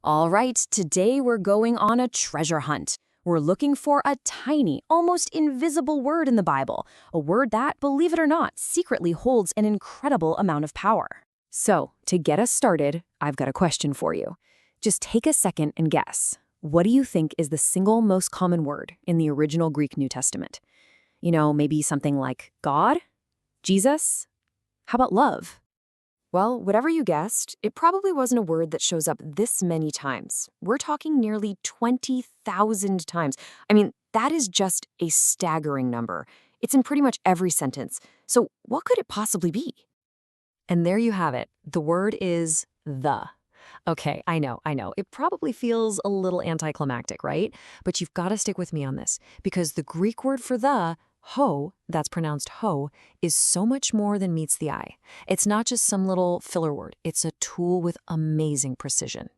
All right, today we're going on a treasure hunt. We're looking for a tiny, almost invisible word in the Bible, a word that, believe it or not, secretly holds an incredible amount of power. So, to get us started, I've got a question for you. Just take a second and guess. What do you think is the single most common word in the original Greek New Testament? Maybe something like God? Jesus? How about love? Well, whatever you guessed, it probably wasn't a word that shows up this many times. We're talking nearly 20,000 times. That is just a staggering number. It's in pretty much every sentence. So what could it possibly be? And there you have it. The word is the. Okay, I know. It probably feels a little anticlimactic, right? But you've got to stick with me on this, because the Greek word for the, ho, that's pronounced ho, is so much more than meets the eye. It's not just some little filler word. It's a tool with amazing precision.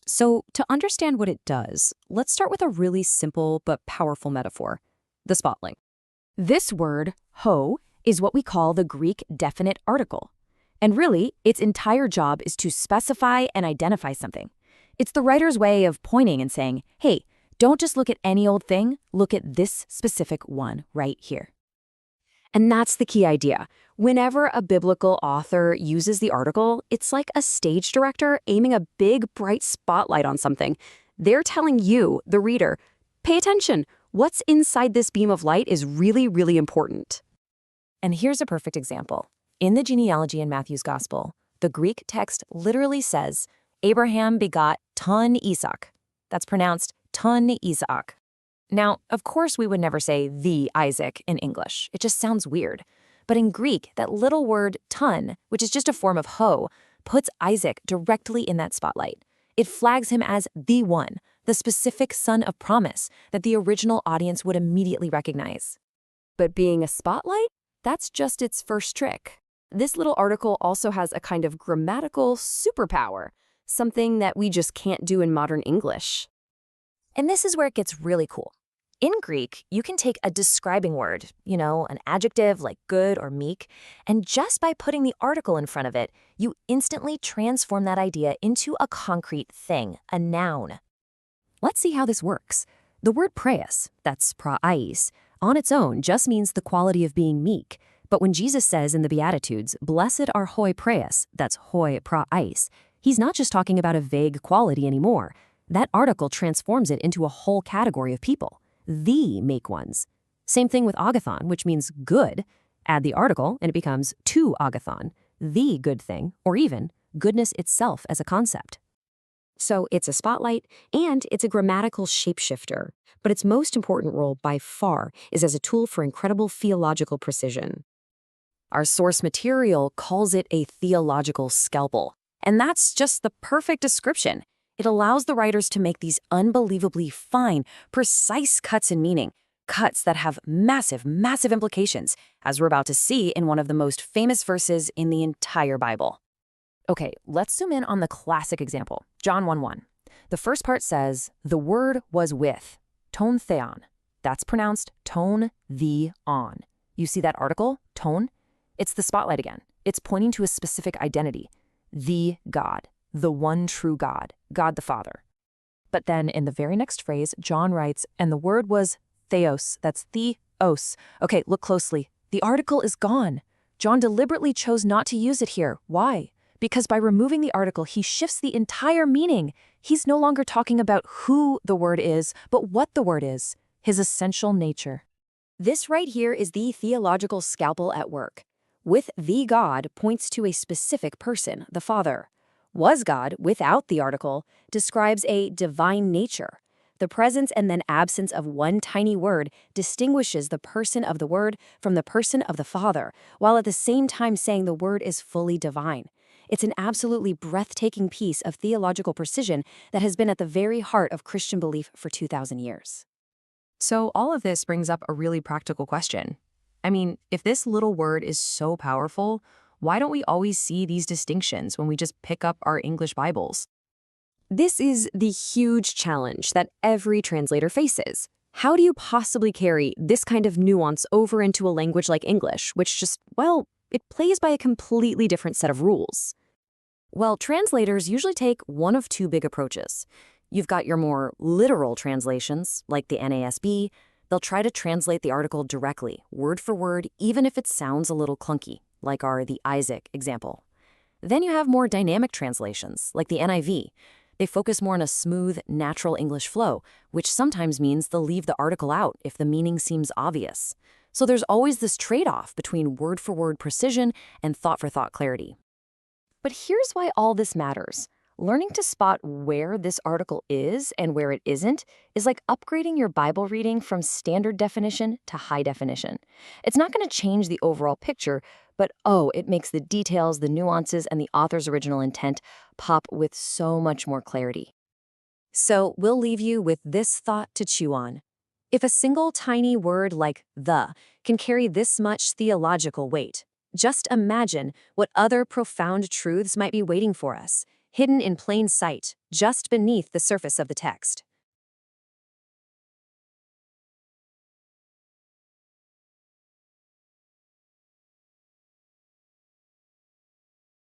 So to understand what it does, let's start with a really simple but powerful metaphor, the spotlight. This word, ho, is what we call the Greek definite article. And really, its entire job is to specify and identify something. It's the writer's way of pointing and saying, hey, don't just look at any old thing, look at this specific one right here. And that's the key idea. Whenever a biblical author uses the article, it's like a stage director aiming a big, bright spotlight on something. They're telling you, the reader, pay attention. What's inside this beam of light is really, really important. And here's a perfect example. In the genealogy in Matthew's Gospel, the Greek text literally says, Abraham begot ton Isaac. That's pronounced ton Isaac. Now, of course, we would never say the Isaac in English. It just sounds weird. But in Greek, that little word ton, which is just a form of ho, puts Isaac directly in that spotlight. It flags him as the one, the specific son of promise that the original audience would immediately recognize. But being a spotlight, that's just its first trick. This little article also has a kind of grammatical superpower, something that we just can't do in modern English. And this is where it gets really cool. In Greek, you can take a describing word, an adjective like good or meek, and just by putting the article in front of it, you instantly transform that idea into a concrete thing, a noun. Let's see how this works. The word praeis, that's praeis, on its own just means the quality of being meek. But when Jesus says in the Beatitudes, blessed are hoi praeis, that's hoi praeis, he's not just talking about a vague quality anymore. That article transforms it into a whole category of people, the meek ones. Same thing with agathon, which means good. Add the article and it becomes to agathon, the good thing, or even goodness itself as a concept. So it's a spotlight and it's a grammatical shapeshifter, but its most important role by far is as a tool for incredible theological precision. Our source material calls it a theological scalpel, and that's just the perfect description. It allows the writers to make these unbelievably fine, precise cuts in meaning, cuts that have massive, massive implications, as we're about to see in one of the most famous verses in the entire Bible. Okay, let's zoom in on the classic example, John 1:1. The first part says, the Word was with, ton theon. That's pronounced ton the on. You see that article, ton? It's the spotlight again. It's pointing to a specific identity, the God. The one true God, God the Father. But then in the very next phrase, John writes, and the word was theos, that's theos. Okay, look closely. The article is gone. John deliberately chose not to use it here. Why? Because by removing the article, he shifts the entire meaning. He's no longer talking about who the word is, but what the word is, his essential nature. This right here is the theological scalpel at work. With the God points to a specific person, the Father. Was God, without the article, describes a divine nature. The presence and then absence of one tiny word distinguishes the person of the Word from the person of the Father, while at the same time saying the Word is fully divine. It's an absolutely breathtaking piece of theological precision that has been at the very heart of Christian belief for 2,000 years. So all of this brings up a really practical question. If this little word is so powerful, why don't we always see these distinctions when we just pick up our English Bibles? This is the huge challenge that every translator faces. How do you possibly carry this kind of nuance over into a language like English, which just, it plays by a completely different set of rules? Well, translators usually take one of two big approaches. You've got your more literal translations, like the NASB. They'll try to translate the article directly, word for word, even if it sounds a little clunky, like our the Isaac example. Then you have more dynamic translations, like the NIV. They focus more on a smooth, natural English flow, which sometimes means they'll leave the article out if the meaning seems obvious. So there's always this trade-off between word-for-word precision and thought-for-thought clarity. But here's why all this matters. Learning to spot where this article is and where it isn't is like upgrading your Bible reading from standard definition to high definition. It's not going to change the overall picture, but it makes the details, the nuances, and the author's original intent pop with so much more clarity. So we'll leave you with this thought to chew on. If a single tiny word like the can carry this much theological weight, just imagine what other profound truths might be waiting for us, hidden in plain sight, just beneath the surface of the text.